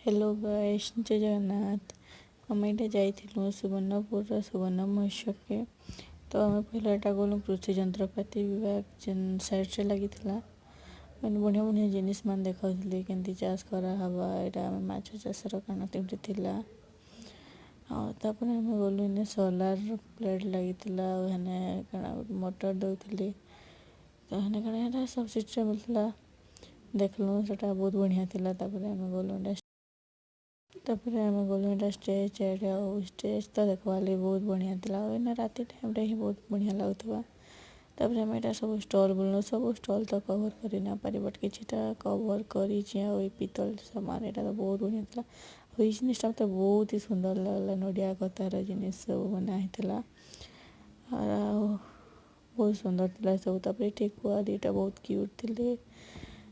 Hello guys, जय जगन्नाथ। आम ये जाइलु सुवर्णपुर सुवर्ण महोत्सव के। तो आम पहलाटा गलु कृषि जंत्रपाति विभाग जेन साइड से लगी मैंने बढ़िया बढ़िया जिनिस मान देखा केमती चाष कराहबा यहाँ आम माछ चाषर काना केमती थिला। तापर आम गलु इन सोलार प्लेट लगी मोटर दौली तो हेने कण सब सिस्टम मिलता देखलु से बहुत बढ़िया थिला। आम गलु स्टेज स्टेज तो देखवा बहुत बढ़िया थिला। राति टाइम ही बहुत बढ़िया लगुवा। तापर आम यहाँ सब स्टल बुलनु सब स्टल तो कवर कर ना पारि बट किटा कवर कर पितल सामान यहाँ तो बहुत बढ़िया था। ये जिनिस मत बहुत ही सुंदर लगला नड़िया कतार जिनिस सब बनाई बहुत सुंदर था सब। ठेकुआ दीटा बहुत क्यूट थे